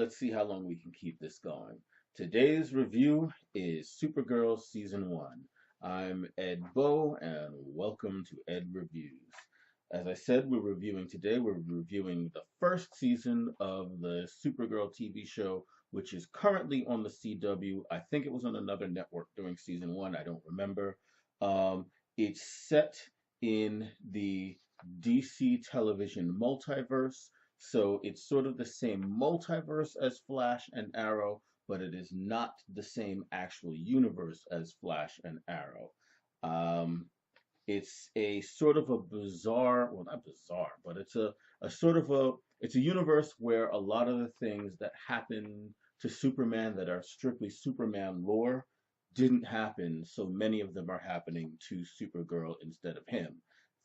let's see how long we can keep this going. Today's review is Supergirl Season 1. I'm Ed Bow, and welcome to Ed Reviews. As I said, we're reviewing the first season of the Supergirl TV show, which is currently on the CW. I think it was on another network during Season 1, I don't remember. Um, it's set in the DC television multiverse, so it's sort of the same multiverse as Flash and Arrow, but it is not the same actual universe as Flash and Arrow. Um, it's a sort of a bizarre, well, not bizarre, but a sort of it's a universe where a lot of the things that happen to Superman that are strictly Superman lore didn't happen, so many of them are happening to Supergirl instead of him.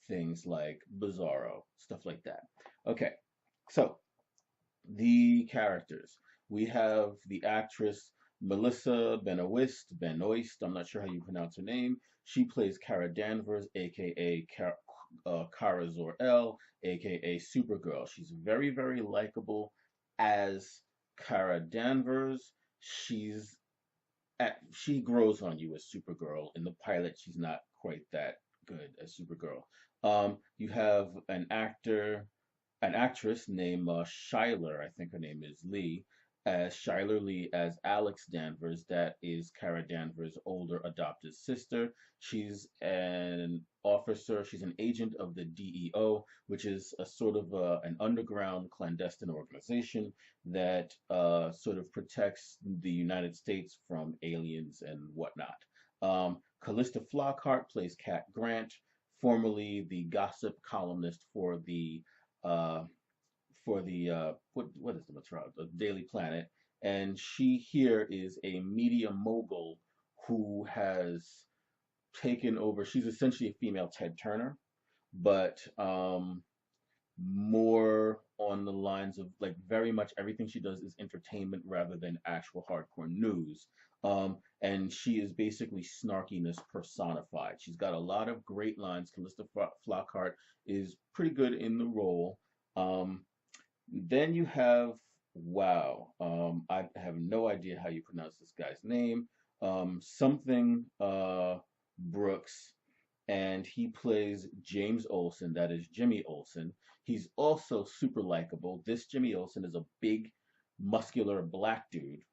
Things like Bizarro, stuff like that. Okay, so the characters. We have the actress Melissa Benoist. I'm not sure how you pronounce her name. She plays Kara Danvers, aka Kara Zor-El, aka Supergirl. She's very, very likable as Kara Danvers. She grows on you as Supergirl. In the pilot, she's not quite that good as Supergirl. You have an actress named Shyler, I think her name is Lee, as Shyler Lee as Alex Danvers. That is Kara Danvers' older adopted sister. She's an officer, she's an agent of the DEO, which is a sort of an underground clandestine organization that sort of protects the United States from aliens and whatnot. Callista Flockhart plays Cat Grant, formerly the gossip columnist uh, for the what is the Metrog, the Daily Planet, and she here is a media mogul who has taken over. She's essentially a female Ted Turner, but more on the lines of like very much everything she does is entertainment rather than actual hardcore news. And she is basically snarkiness personified. She's got a lot of great lines. Callista Flockhart is pretty good in the role. Um, then you have, wow, I have no idea how you pronounce this guy's name. Something Brooks, and he plays James Olsen. That is Jimmy Olsen. He's also super likable. This Jimmy Olsen is a big, muscular black dude.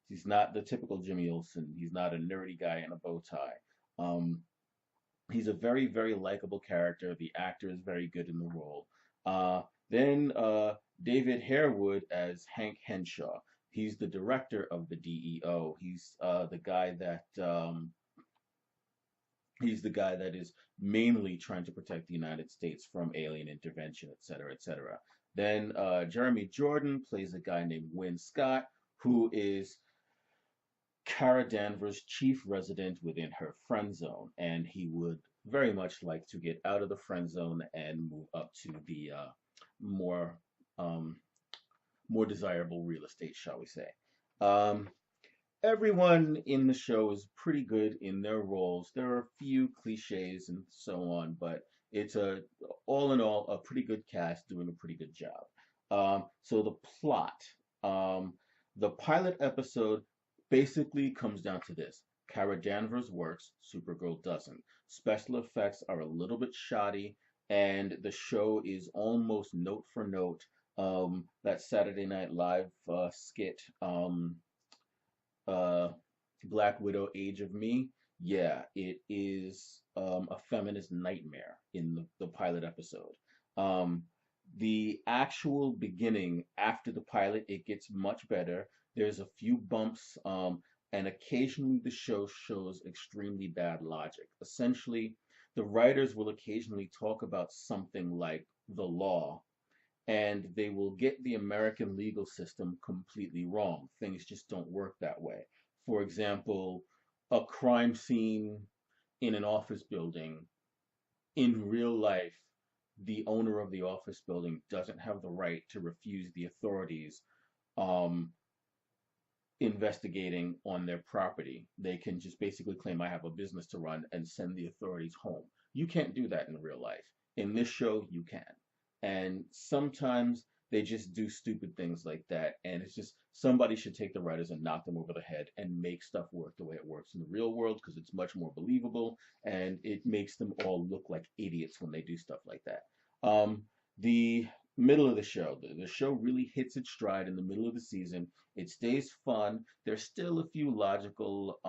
He's not the typical Jimmy Olsen. He's not a nerdy guy in a bow tie. Um, he's a very, very likable character. The actor is very good in the role. Then David Harewood as Hank Henshaw. He's the director of the DEO. He's the guy that is mainly trying to protect the United States from alien intervention, et cetera, et cetera. Then Jeremy Jordan plays a guy named Wynn Scott, who is Kara Danvers' chief resident within her friend zone, and he would very much like to get out of the friend zone and move up to the more um, more desirable real estate, shall we say. Um, Everyone in the show is pretty good in their roles. There are a few cliches and so on, but it's a all in all a pretty good cast doing a pretty good job. So the plot, um, the pilot episode basically comes down to this: Kara Danvers works, Supergirl doesn't. Special effects are a little bit shoddy, and the show is almost note for note that Saturday Night Live skit. Uh, Black Widow Age of Me, yeah, it is a feminist nightmare in the pilot episode. Um, the actual beginning after the pilot, it gets much better. There's a few bumps, and occasionally the show shows extremely bad logic. Essentially, the writers will occasionally talk about something like the law, and they will get the American legal system completely wrong. Things just don't work that way. For example, a crime scene in an office building, in real life, the owner of the office building doesn't have the right to refuse the authorities um, investigating on their property. They can just basically claim, I have a business to run, and send the authorities home. You can't do that in real life. In this show, you can. And sometimes they just do stupid things like that. And it's just somebody should take the writers and knock them over the head and make stuff work the way it works in the real world, because it's much more believable and it makes them all look like idiots when they do stuff like that. The middle of the show, the show really hits its stride in the middle of the season. It stays fun. There's still a few logical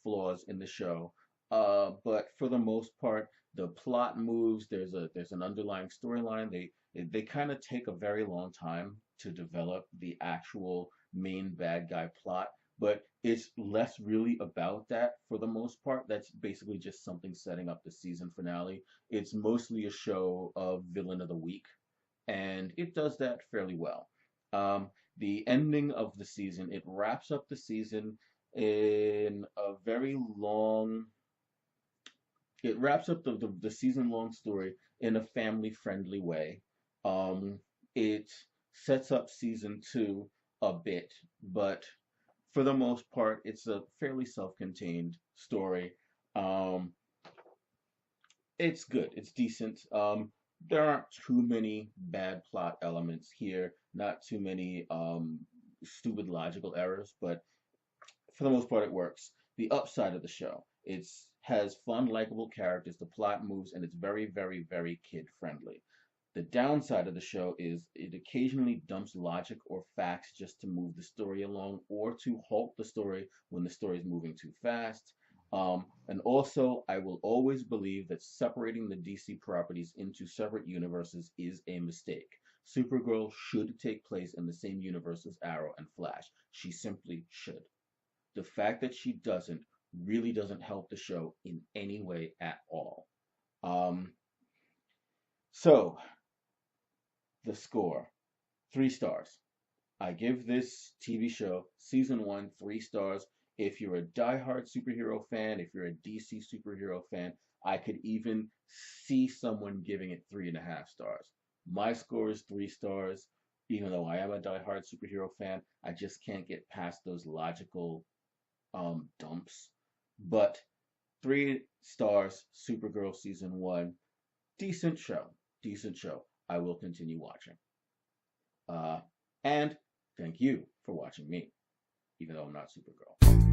flaws in the show, but for the most part, the plot moves. There's an underlying storyline. They kind of take a very long time to develop the actual main bad guy plot, but it's less really about that for the most part. That's basically just something setting up the season finale. It's mostly a show of villain of the week, and it does that fairly well. The ending of the season, it wraps up the season in a very long it wraps up the season long story in a family friendly way. It sets up season two a bit, but for the most part, it's a fairly self contained story. Um, it's good, it's decent. There aren't too many bad plot elements here, not too many stupid logical errors, but for the most part, it works. The upside of the show, it's has fun, likable characters, the plot moves, and it's very, very, very kid friendly. The downside of the show is it occasionally dumps logic or facts just to move the story along or to halt the story when the story is moving too fast. And also, I will always believe that separating the DC properties into separate universes is a mistake. Supergirl should take place in the same universe as Arrow and Flash. She simply should. The fact that she doesn't really doesn't help the show in any way at all. Um, so, the score 3 stars. I give this TV show, season one, 3 stars. If you're a diehard superhero fan, if you're a DC superhero fan, I could even see someone giving it 3.5 stars. My score is 3 stars. Even though I am a diehard superhero fan, I just can't get past those logical dumps. But 3 stars, Supergirl season one, decent show, decent show. I will continue watching. Uh, and thank you for watching me, even though I'm not Supergirl.